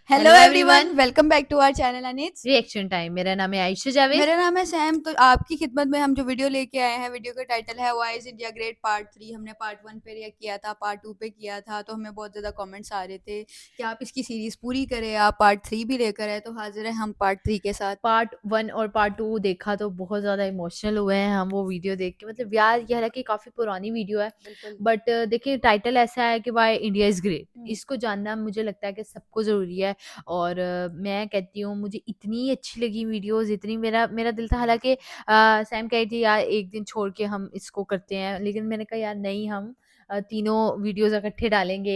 Hello hello everyone, everyone, welcome back to our channel अनिट्स। Reaction time. मेरा नाम है आयशा जावेद। मेरा नाम है सैम। तो आपकी खिदमत में हम जो वीडियो लेके आए हैं, वीडियो का टाइटल है why is India great part 3। हमने पार्ट 1 पे रिएक्ट किया था, पार्ट 2 पे किया था, तो हमें बहुत ज़्यादा कमेंट्स आ रहे थे कि आप इसकी सीरीज़ पूरी करें, आप पार्ट 3 भी लेकर आए। तो हाजिर है हम पार्ट 3 के साथ। पार्ट 1 और पार्ट 2 देखा तो बहुत ज़्यादा इमोशनल हुए हैं हम वो वीडियो देख के। मतलब यार ये हालांकि काफ़ी पुरानी वीडियो है, बिल्कुल। बट देखिए टाइटल ऐसा है कि वाई इंडिया इज़ ग्रेट। हम्म। इसको जानना मुझे लगता है कि सबको ज़रूरी है। और मैं कहती हूँ मुझे इतनी अच्छी लगी वीडियोस, इतनी मेरा मेरा दिल था हालांकि सैम कह रही थी यार एक दिन छोड़ के हम इसको करते हैं, लेकिन मैंने कहा यार नहीं, हम तीनों वीडियोस इकट्ठे डालेंगे,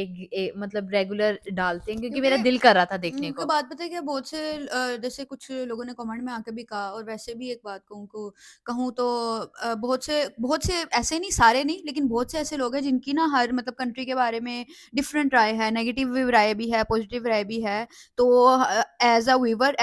मतलब रेगुलर डालते हैं क्योंकि क्योंकि मेरा दिल कर रहा था देखने उनकी को। बात पता है क्या, बहुत से जैसे कुछ लोगों ने कमेंट में आके भी कहा, और वैसे भी एक बात कहूँ तो बहुत से ऐसे नहीं, सारे नहीं, लेकिन बहुत से ऐसे लोग हैं जिनकी ना हर मतलब कंट्री के बारे में डिफरेंट राय है, नेगेटिव भी राय भी है, पॉजिटिव राय भी है। तो as a viewer,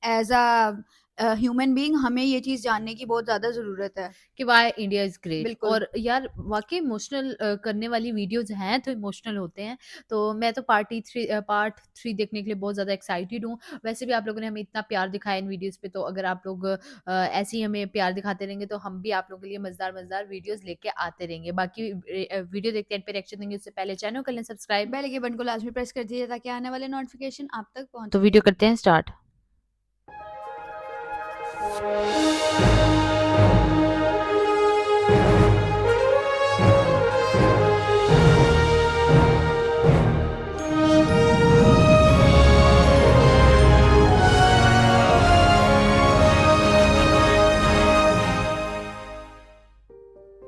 as a human being, हमें ये चीज़ जानने की बहुत ज़्यादा ज़रूरत है। कि वाई इंडिया इज़ ग्रेट। बिल्कुल। और यार वाक़ई इमोशनल करने वाली वीडियोज़ हैं तो इमोशनल होते हैं। तो मैं तो पार्ट 3 देखने के लिए बहुत ज़्यादा एक्साइटेड हूँ। वैसे भी आप लोगों ने हमें इतना प्यार दिखाया इन वीडियोज़ पे, तो अगर आप लोग ऐसे ही हमें प्यार दिखाते रहेंगे तो हम भी आप लोगों के लिए मज़ेदार-मज़ेदार वीडियोज़ लेके आते रहेंगे। बाकी वीडियो देखते हैं, एंड पे रिएक्शन देंगे उससे पहले चैनल कर लें सब्सक्राइब। बेल के बटन को लाजमी प्रेस कर दीजिए ताकि आने वाले नोटिफिकेशन आप तक तो पहुंचे। वीडियो करते हैं स्टार्ट।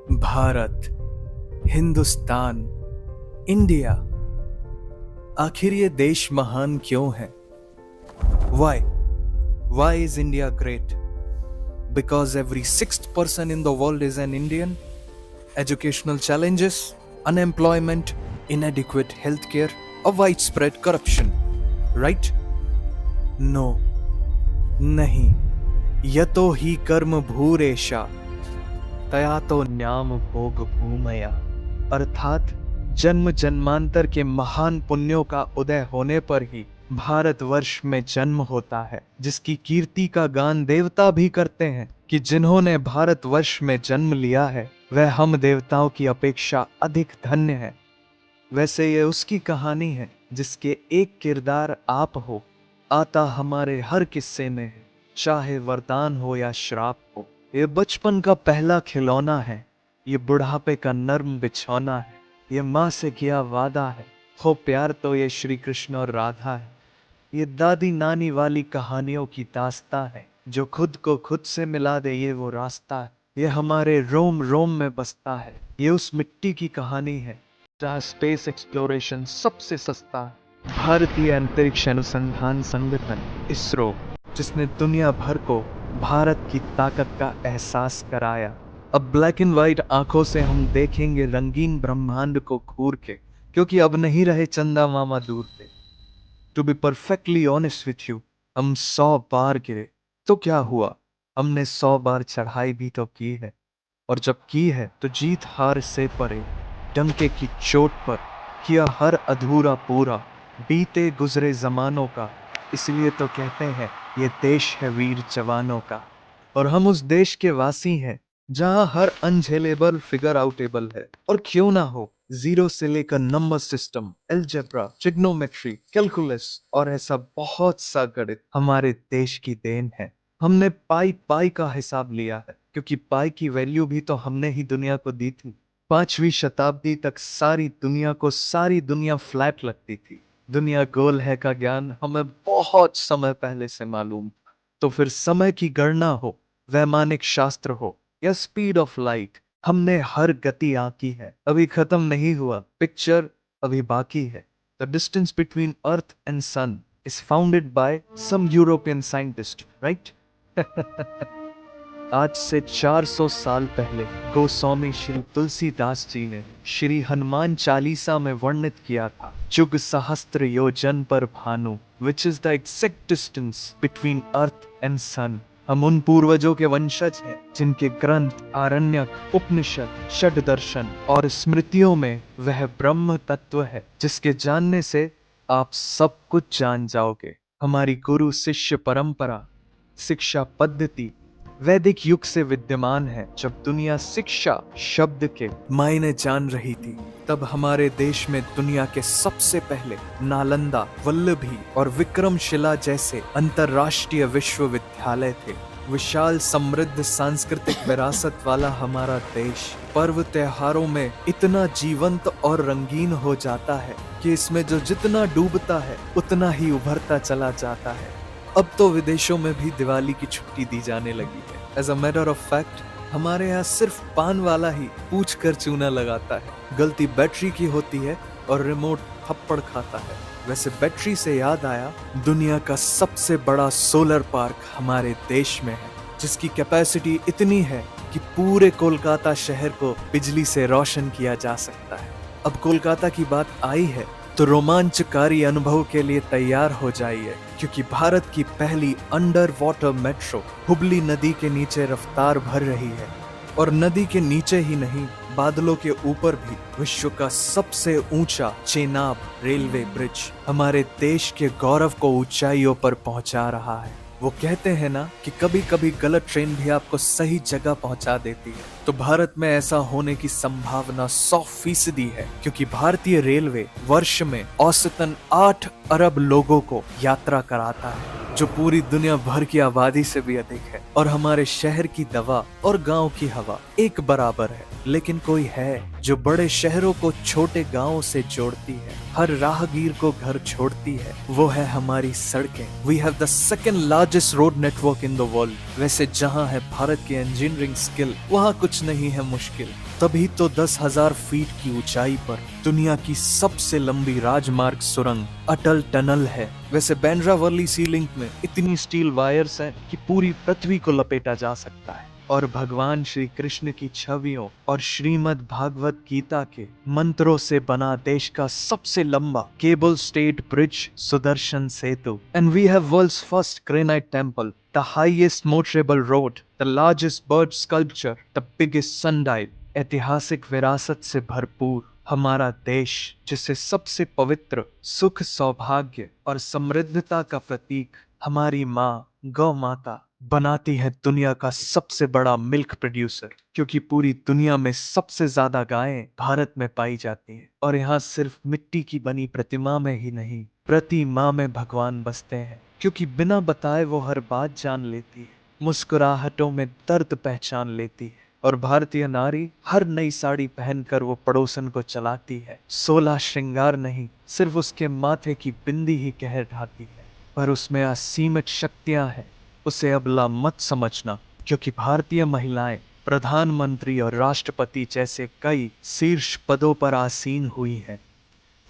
भारत, हिंदुस्तान, इंडिया, आखिर ये देश महान क्यों है? Why? Why is India great? Because every sixth person in the world is an Indian? Educational challenges, unemployment, inadequate healthcare, or widespread corruption, right? No, नहीं. यतो ही कर्म भूरेशा तया तो न्याम भोग भूमया, अर्थात जन्म जन्मांतर के महान पुण्यों का उदय होने पर ही भारतवर्ष में जन्म होता है, जिसकी कीर्ति का गान देवता भी करते हैं कि जिन्होंने भारतवर्ष में जन्म लिया है वह हम देवताओं की अपेक्षा अधिक धन्य है। वैसे ये उसकी कहानी है जिसके एक किरदार आप हो, आता हमारे हर किस्से में है, चाहे वरदान हो या श्राप हो। ये बचपन का पहला खिलौना है, ये बुढ़ापे का नर्म बिछौना है, ये माँ से किया वादा है, हो प्यार तो ये श्री कृष्ण और राधा है। ये दादी नानी वाली कहानियों की दास्तां है, जो खुद को खुद से मिला दे ये वो रास्ता है। ये हमारे रोम रोम में बसता है, ये उस मिट्टी की कहानी है जहाँ स्पेस एक्सप्लोरेशन सबसे सस्ता है। भारतीय अंतरिक्ष अनुसंधान संगठन इसरो, जिसने दुनिया भर को भारत की ताकत का एहसास कराया। अब ब्लैक एंड व्हाइट आंखों से हम देखेंगे रंगीन ब्रह्मांड को घूर के, क्योंकि अब नहीं रहे चंदा मामा दूर पे। To be perfectly honest with you, हम 100 बार गिरे तो क्या हुआ, हमने 100 बार चढ़ाई भी तो की है। और जब की है तो जीत हार से परे, डंके की चोट पर किया हर अधूरा पूरा, बीते गुजरे जमानों का। इसलिए तो कहते हैं ये देश है वीर जवानों का। और हम उस देश के वासी हैं जहां हर अनझेलेबल फिगर आउटेबल है। और क्यों ना हो, जीरो से लेकर number system, algebra, trigonometry, calculus और ऐसा बहुत सा गणित हमारे देश की देन है। हमने पाई पाई का हिसाब लिया है, क्योंकि पाई की वैल्यू भी तो हमने ही दुनिया को दी थी। 5वीं शताब्दी तक सारी दुनिया फ्लैट लगती थी। दुनिया गोल है का ज्ञान हमें बहुत समय पहले से मालूम था। तो फिर समय की गणना हो, वैमानिक शास्त्र हो या स्पीड ऑफ लाइट, हमने हर गति आंकी है। अभी खत्म नहीं हुआ, पिक्चर अभी बाकी है। The distance between earth and sun is founded by some European scientist, right? आज से 400 साल पहले गोस्वामी श्री तुलसीदास जी ने श्री हनुमान चालीसा में वर्णित किया था, जुग सहस्त्र योजन पर भानु, which is the exact distance between earth and sun. हम उन पूर्वजों के वंशज हैं जिनके ग्रंथ, आरण्यक, उपनिषद, षड दर्शन और स्मृतियों में वह ब्रह्म तत्व है जिसके जानने से आप सब कुछ जान जाओगे। हमारी गुरु शिष्य परंपरा, शिक्षा पद्धति वैदिक युग से विद्यमान है। जब दुनिया शिक्षा शब्द के मायने जान रही थी, तब हमारे देश में दुनिया के सबसे पहले नालंदा, वल्लभी और विक्रमशिला जैसे अंतरराष्ट्रीय विश्वविद्यालय थे। विशाल समृद्ध सांस्कृतिक विरासत वाला हमारा देश पर्व त्योहारों में इतना जीवंत और रंगीन हो जाता है कि इसमें जो जितना डूबता है उतना ही उभरता चला जाता है। अब तो विदेशों में भी दिवाली की छुट्टी दी जाने लगी है। As a matter of fact, हमारे यहाँ सिर्फ पान वाला ही पूछ कर चूना लगाता है। गलती बैटरी की होती है और रिमोट थप्पड़ खाता है। वैसे बैटरी से याद आया, दुनिया का सबसे बड़ा सोलर पार्क हमारे देश में है, जिसकी कैपेसिटी इतनी है कि पूरे कोलकाता शहर को बिजली से रोशन किया जा सकता है। अब कोलकाता की बात आई है तो रोमांचकारी अनुभव के लिए तैयार हो जाइए, क्योंकि भारत की पहली अंडर वाटर मेट्रो हुबली नदी के नीचे रफ्तार भर रही है। और नदी के नीचे ही नहीं, बादलों के ऊपर भी विश्व का सबसे ऊंचा चेनाब रेलवे ब्रिज हमारे देश के गौरव को ऊंचाइयों पर पहुंचा रहा है। वो कहते हैं ना कि कभी कभी गलत ट्रेन भी आपको सही जगह पहुंचा देती है, तो भारत में ऐसा होने की संभावना 100% है, क्योंकि भारतीय रेलवे वर्ष में औसतन 8 अरब लोगों को यात्रा कराता है, जो पूरी दुनिया भर की आबादी से भी अधिक है। और हमारे शहर की दवा और गांव की हवा एक बराबर है, लेकिन कोई है जो बड़े शहरों को छोटे गांवों से जोड़ती है, हर राहगीर को घर छोड़ती है। वो है हमारी सड़कें। We have the second largest road network in the world. वैसे जहां है भारत की इंजीनियरिंग स्किल, वहां कुछ नहीं है मुश्किल। तभी तो 10,000 फीट की ऊंचाई पर दुनिया की सबसे लंबी राजमार्ग सुरंग अटल टनल है। वैसे बांद्रा वर्ली सी लिंक में इतनी स्टील वायर्स हैं कि पूरी पृथ्वी को लपेटा जा सकता है। और भगवान श्री कृष्ण की छवियों और श्रीमद् भागवत गीता के मंत्रों से बना देश का सबसे लंबा cable stayed bridge Sudarshan Setu. And we have world's first granite temple, the highest motorable road, the largest bird sculpture, the biggest sundial. ऐतिहासिक विरासत से भरपूर हमारा देश, जिसे सबसे पवित्र सुख, सौभाग्य और समृद्धता का प्रतीक हमारी माँ गौ माता बनाती है दुनिया का सबसे बड़ा मिल्क प्रोड्यूसर, क्योंकि पूरी दुनिया में सबसे ज्यादा गायें भारत में पाई जाती हैं। और यहाँ सिर्फ मिट्टी की बनी प्रतिमा में ही नहीं, प्रति माँ में भगवान बसते हैं, क्योंकि बिना बताए वो हर बात जान लेती है, मुस्कुराहटों में दर्द पहचान लेती है। और भारतीय नारी हर नई साड़ी पहनकर वो पड़ोसन को चलाती है। 16 श्रृंगार नहीं, सिर्फ उसके माथे की बिंदी ही कहर ढाती है, पर उसमें असीमित शक्तियां हैं। उसे अबला मत समझना, क्योंकि भारतीय महिलाएं प्रधानमंत्री और राष्ट्रपति जैसे कई शीर्ष पदों पर आसीन हुई हैं।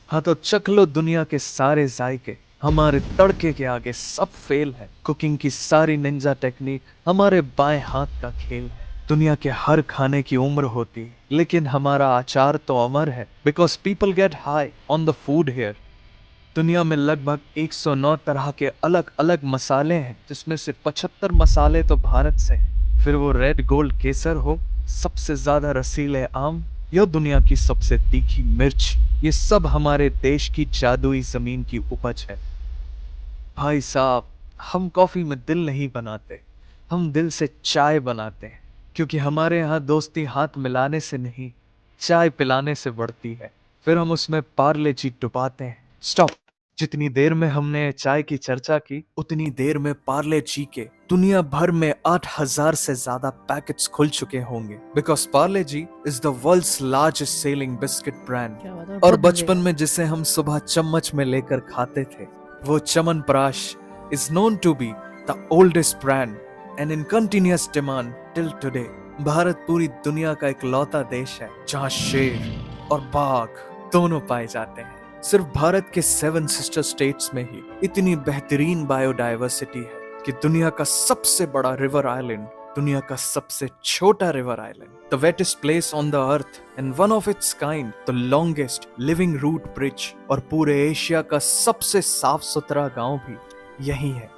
हाँ, तो चख लो दुनिया के सारे जायके, हमारे तड़के के आगे सब फेल है। कुकिंग की सारी निंजा टेक्निक हमारे बाएं हाथ का खेल है। दुनिया के हर खाने की उम्र होती है, लेकिन हमारा आचार तो अमर है, because people get high on the food here. दुनिया में लगभग 109 तरह के अलग अलग मसाले हैं, जिसमें से 75 मसाले तो भारत से हैं। फिर वो रेड गोल्ड केसर हो, सबसे ज्यादा रसीले आम, या दुनिया की सबसे तीखी मिर्च, ये सब हमारे देश की जादुई जमीन की उपज है। भाई साहब, हम कॉफी में दिल नहीं बनाते, हम दिल से चाय बनाते हैं, क्योंकि हमारे यहाँ दोस्ती हाथ मिलाने से नहीं, चाय पिलाने से बढ़ती है। फिर हम उसमें पार्ले जी डुबाते हैं। स्टॉप। जितनी देर में हमने चाय की चर्चा की, उतनी देर में पार्ले जी के दुनिया भर में 8,000 से ज्यादा पैकेट्स खुल चुके होंगे, because Parle G is the world's largest selling biscuit brand. क्या बात है, और बहुत बचपन में जिसे हम सुबह चम्मच में लेकर खाते थे, वो chyawanprash is known to be the oldest brand and in continuous demand till today। Bharat पूरी दुनिया का इकलौता देश है जहां शेर और बाघ दोनों पाए जाते हैं। सिर्फ भारत के 7 सिस्टर स्टेट्स में ही इतनी बेहतरीन बायोडाइवर्सिटी है कि दुनिया का सबसे बड़ा रिवर आइलैंड, दुनिया का सबसे छोटा river island, the wettest place on the earth and one of its kind, the longest living root bridge, और पूरे एशिया का सबसे साफ सुथरा गांव भी यही है।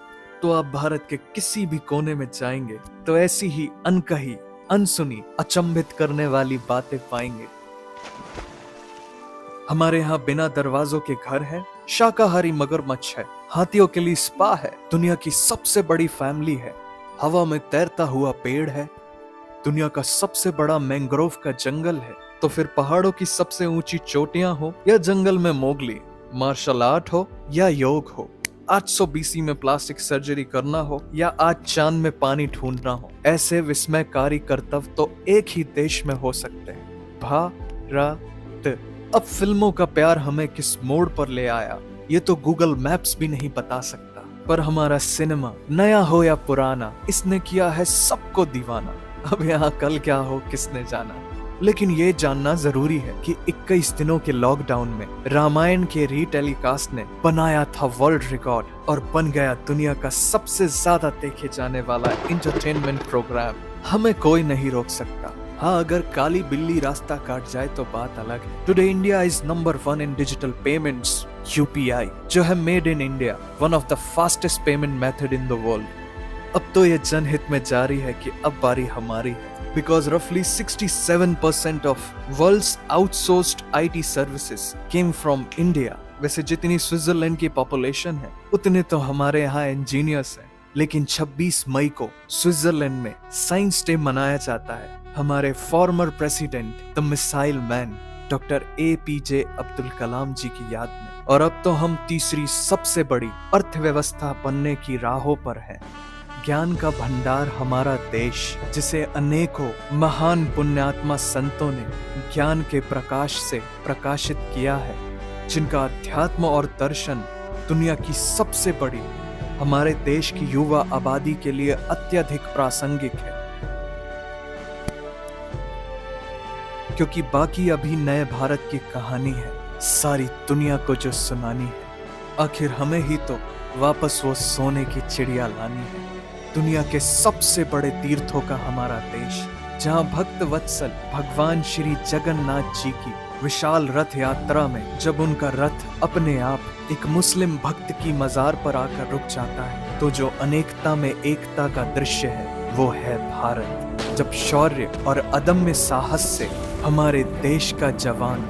तो आप भारत के किसी भी कोने में जाएंगे तो ऐसी ही अनकही, अनसुनी, अचंभित करने वाली बातें पाएंगे। हमारे यहाँ बिना दरवाजों के घर हैं, शाकाहारी मगरमच्छ है, हाथियों के लिए स्पा है, दुनिया की सबसे बड़ी फैमिली है, हवा में तैरता हुआ पेड़ है, दुनिया का सबसे बड़ा मैंग्रोव का जंगल है। तो फिर पहाड़ों की सबसे ऊंची चोटियां हो या जंगल में मोगली, मार्शल आर्ट हो या योग हो, 800 बीसी में प्लास्टिक सर्जरी करना हो या आज चांद में पानी ढूंढना हो, ऐसे विस्मयकारी करतब तो एक ही देश में हो सकते हैं, भारत। अब फिल्मों का प्यार हमें किस मोड़ पर ले आया, ये तो गूगल मैप्स भी नहीं बता सकता। पर हमारा सिनेमा, नया हो या पुराना, इसने किया है सबको दीवाना। अब यहाँ कल क्या हो किसने जाना, लेकिन ये जानना जरूरी है कि 21 दिनों के लॉकडाउन में रामायण के रीटेलीकास्ट ने बनाया था वर्ल्ड रिकॉर्ड और बन गया दुनिया का सबसे ज्यादा देखे जाने वाला इंटरटेनमेंट प्रोग्राम। हमें कोई नहीं रोक सकता। हाँ, अगर काली बिल्ली रास्ता काट जाए तो बात अलग है। Today India is number 1 in digital payments, UPI, जो है made in India, one of the fastest payment method in the world. अब तो ये जनहित में जारी है कि अब बारी हमारी है, because roughly 67% of world's outsourced IT services came from India। वैसे जितनी स्विट्जरलैंड की पॉपुलेशन है उतने तो हमारे यहाँ इंजीनियर्स हैं, लेकिन 26 मई को स्विट्जरलैंड में साइंस डे मनाया जाता है हमारे former president the missile man doctor APJ Abdul Kalam ji की याद में। और अब तो हम तीसरी सबसे बड़ी अर्थव्यवस्था बनने की राहों पर हैं। ज्ञान का भंडार हमारा देश, जिसे अनेकों महान पुण्यात्मा संतों ने ज्ञान के प्रकाश से प्रकाशित किया है, जिनका अध्यात्म और दर्शन दुनिया की सबसे बड़ी हमारे देश की युवा आबादी के लिए अत्यधिक प्रासंगिक है, क्योंकि बाकी अभी नए भारत की कहानी है सारी दुनिया को जो सुनानी है। आखिर हमें ही तो वापस वो सोने की चिड़िया लानी है। दुनिया के सबसे बड़े तीर्थों का हमारा देश, जहां भक्त वत्सल भगवान श्री जगन्नाथ जी की विशाल रथ यात्रा में जब उनका रथ अपने आप एक मुस्लिम भक्त की मजार पर आकर रुक जाता है, तो जो अनेकता में एकता का दृश्य है वो है भारत। जब शौर्य और अदम्य साहस से हमारे देश का जवान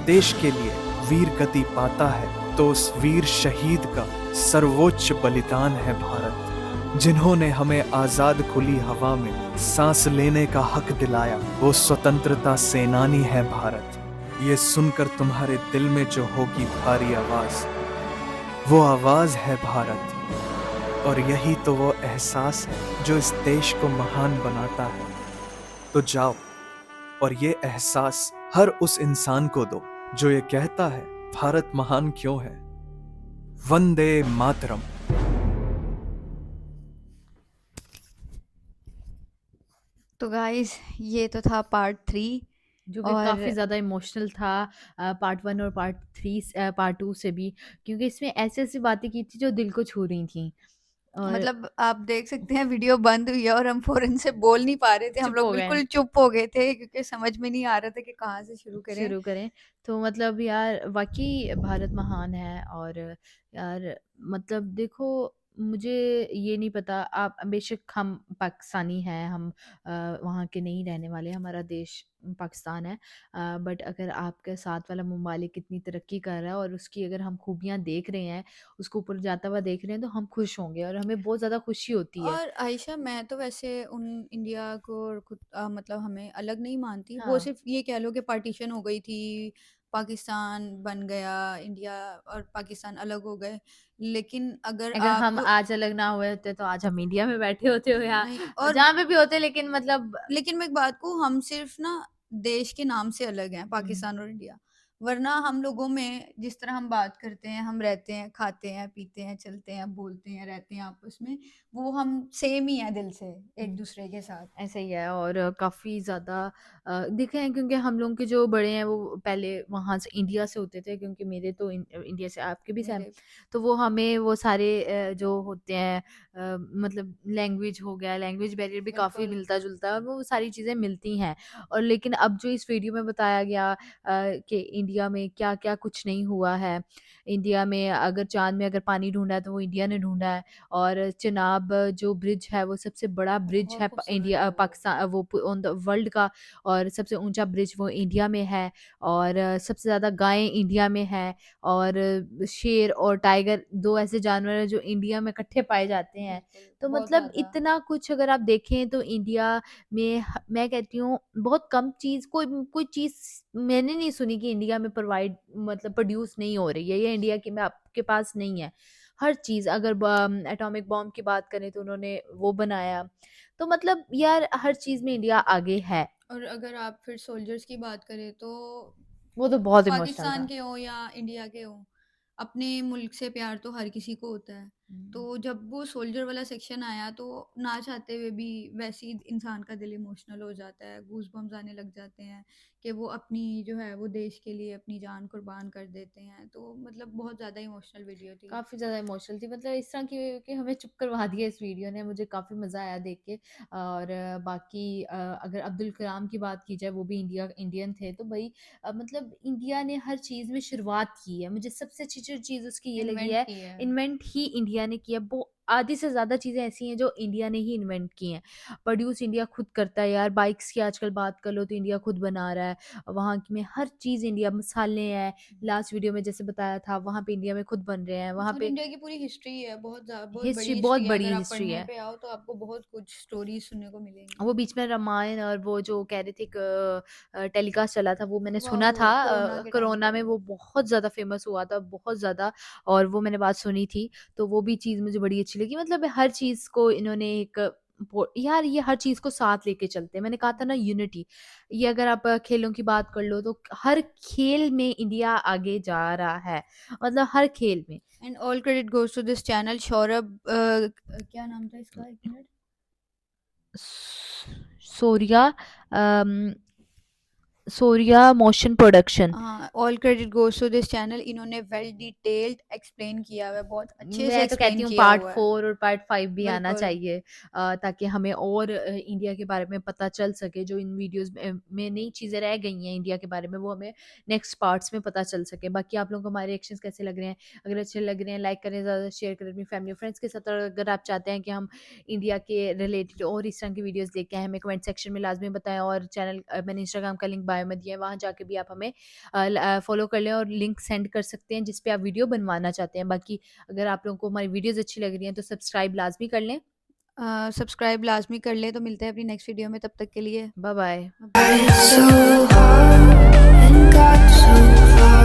देश के लिए वीर गति पाता है, तो उस वीर शहीद का सर्वोच्च बलिदान है भारत। जिन्होंने हमें आजाद खुली हवा में सांस लेने का हक दिलाया, वो स्वतंत्रता सेनानी है भारत। ये सुनकर तुम्हारे दिल में जो होगी भारी आवाज, वो आवाज है भारत। और यही तो वो एहसास है जो इस देश को महान बनाता है। तो जाओ और ये एहसास हर उस इंसान को दो जो ये कहता है भारत महान क्यों है। वंदे मातरम। तो गाइस, ये तो था पार्ट 3 जो कि काफ़ी और ज़्यादा इमोशनल था, पार्ट 1 और पार्ट 2 से भी, क्योंकि इसमें ऐसी-ऐसी बातें की थी जो दिल को छू रही थी और मतलब आप देख सकते हैं वीडियो बंद हुई है और हम फ़ौरन से बोल नहीं पा रहे थे। हम चुप लोग हो गए। बिल्कुल चुप हो गए थे क्योंकि समझ में नहीं आ रहा था कि कहाँ से शुरू करें। शुरू करें। तो मतलब यार वाक़ई भारत महान है और यार मतलब देखो मुझे ये नहीं पता आप बेशक हम पाकिस्तानी हैं, हम वहाँ के नहीं रहने वाले, हमारा देश पाकिस्तान है। बट अगर आपके साथ वाला ममालिक इतनी तरक्की कर रहा है और उसकी अगर हम खूबियाँ देख रहे हैं, उसको ऊपर जाता हुआ देख रहे हैं तो हम खुश होंगे और हमें बहुत ज़्यादा खुशी होती है। और आयशा, मैं तो वैसे उन इंडिया को और खुद मतलब हमें अलग नहीं मानती। वो हाँ। सिर्फ ये कह लो कि पार्टीशन हो गई थी, पाकिस्तान बन गया, इंडिया और पाकिस्तान अलग हो गए। लेकिन अगर अगर हम आप आज अलग ना हुए होते तो आज हम इंडिया में बैठे होते हो या नहीं, और जहाँ पे भी होते, लेकिन मतलब लेकिन मैं एक बात कहूँ, हम सिर्फ ना देश के नाम से अलग हैं, हुँ। पाकिस्तान और इंडिया। वरना हम लोगों में जिस तरह हम बात करते हैं, हम रहते हैं, खाते हैं, पीते हैं, चलते हैं, बोलते हैं, रहते हैं आपस में, वो हम सेम ही हैं दिल से एक हुँ। दूसरे के साथ। ऐसा ही है और काफ़ी ज़्यादा देखे हैं क्योंकि हम लोगों के जो बड़े हैं वो पहले वहाँ से इंडिया से होते थे, क्योंकि मेरे तो इंडिया से, आपके भी सेम। मेरे तो वो हमें वो सारे जो होते हैं मतलब लैंग्वेज हो गया, लैंग्वेज बैरियर भी काफ़ी बिल्कुल। मिलता-जुलता है और वो सारी चीज़ें मिलती हैं। और लेकिन अब जो इस वीडियो में बताया गया कि इंडिया में क्या-क्या कुछ नहीं हुआ है। इंडिया में अगर चाँद में अगर पानी ढूँढा है तो वो इंडिया ने ढूँढा है, और चिनाब जो ब्रिज है वो सबसे बड़ा ब्रिज बहुत है खूबसूरत है वो। पाकिस्तान वो ऑन द वर्ल्ड का, और सबसे ऊँचा ब्रिज वो इंडिया में है, और सबसे ज़्यादा गायें इंडिया में हैं, और शेर और टाइगर 2 ऐसे जानवर हैं जो इंडिया में इकट्ठे पाए जाते हैं। बिल्कुल, तो बहुत मतलब ज़्यादा। इतना कुछ अगर आप देखें तो इंडिया में मैं कहती हूँ बहुत कम चीज़, कोई कोई चीज़ मैंने नहीं सुनी कि इंडिया में प्रोवाइड मतलब प्रोड्यूस नहीं हो रही है या इंडिया के में आपके पास नहीं है। हर चीज़ अगर एटॉमिक बॉम्ब की बात करें तो उन्होंने वो बनाया। तो मतलब यार हर चीज़ में इंडिया आगे है। और अगर आप फिर सोल्जर्स की बात करें तो वो तो बहुत इमोशनल पाकिस्तान था। के हों या इंडिया के हों, अपने मुल्क से प्यार तो हर किसी को होता है। तो हुँ। जब वो सोल्जर वाला सेक्शन आया तो ना चाहते हुए भी वैसे ही इंसान का दिल इमोशनल हो जाता है, गूज़बम्प्स आने लग जाते हैं कि वो अपनी जो है वो देश के लिए अपनी जान कुर्बान कर देते हैं। तो मतलब बहुत ज़्यादा इमोशनल वीडियो थी। काफ़ी ज़्यादा इमोशनल थी, मतलब इस तरह की कि हमें चुप करवा दिया इस वीडियो ने, मुझे काफ़ी मज़ा आया देख के। और बाकी अगर अब्दुल कलाम की बात की जाए, वो भी इंडियन थे, तो भाई मतलब इंडिया ने हर चीज़ में शुरुआत की है। मुझे सबसे अच्छी जो चीज़ उसकी ये लगी इन्वेंट है, की है। इन्वेंट ही इंडिया ने किया। वो आधी से ज़्यादा चीज़ें ऐसी हैं जो इंडिया ने ही इन्वेंट की हैं। प्रोड्यूस इंडिया खुद करता है यार, बाइक्स की आजकल बात कर लो तो इंडिया खुद बना रहा है। वहाँ की में हर चीज़ इंडिया, मसाले हैं, लास्ट वीडियो में जैसे बताया था, वहाँ पे इंडिया में खुद बन रहे हैं, वहाँ और पे इंडिया की पूरी हिस्ट्री है, बहुत हिस्ट्री बड़ी बहुत हिस्ट्री है। बड़ी अगर आप हिस्ट्री पढ़ने है। पे आओ तो आपको बहुत कुछ स्टोरीज़ सुनने को मिलेंगी। वो बीच में रामायण और वो जो कह रहे थे टेलीकास्ट चला था, वो मैंने वाह! सुना वो था, कोरोना के टाइम कोरोना पे। में वो बहुत ज़्यादा फ़ेमस हुआ था, बहुत ज़्यादा, और वो मैंने बात सुनी थी, तो वो भी चीज़ मुझे बड़ी अच्छी लगी। मतलब हर चीज़ को इन्होंने एक यार ये हर चीज़ को साथ लेके चलते हैं। मैंने कहा था ना यूनिटी, ये अगर आप खेलों की बात कर लो तो हर खेल में इंडिया आगे जा रहा है, मतलब हर खेल में। And all credit goes to this channel Saurabh क्या नाम था इसका? 1 minute. Surya um, Surya motion production. हाँ, all credit goes to this channel. इन्होंने वेल डिटेल्ड एक्सप्लेन किया हुआ है, बहुत अच्छे से मैं तो कहती एक्सप्लेन हूँ किया पार्ट हुआ है। 4 और पार्ट 5 भी आना बिल्कुल। चाहिए, ताकि हमें और इंडिया के बारे में पता चल सके। जो इन वीडियोज़ में नई चीज़ें रह गई हैं इंडिया के बारे में, वो हमें नेक्स्ट पार्ट्स में पता चल सके। बाकी आप लोगों को हमारे रिएक्शंस कैसे लग रहे हैं? अगर अच्छे लग रहे हैं, लाइक करें, ज़्यादा शेयर करें अपनी फैमिली और फ्रेंड्स के साथ। और अगर आप चाहते हैं कि हम इंडिया के रिलेटेड और इस तरह की वीडियोज़ लेके आएँ, हमें कमेंट सेक्शन में लाज़मी बताएँ। और चैनल मैंने इंस्टाग्राम का लिंक बायो में दिया है, वहाँ जाके भी आप हमें फॉलो कर लें और लिंक सेंड कर सकते हैं जिस पे आप वीडियो बनवाना चाहते हैं। बाकी अगर आप लोगों को हमारी वीडियोज़ अच्छी लग रही हैं तो सब्सक्राइब लाज़मी कर लें। सब्सक्राइब लाज़मी कर लें। तो मिलते हैं अपनी नेक्स्ट वीडियो में, तब तक के लिए bye bye. Bye bye. So hard and got so far.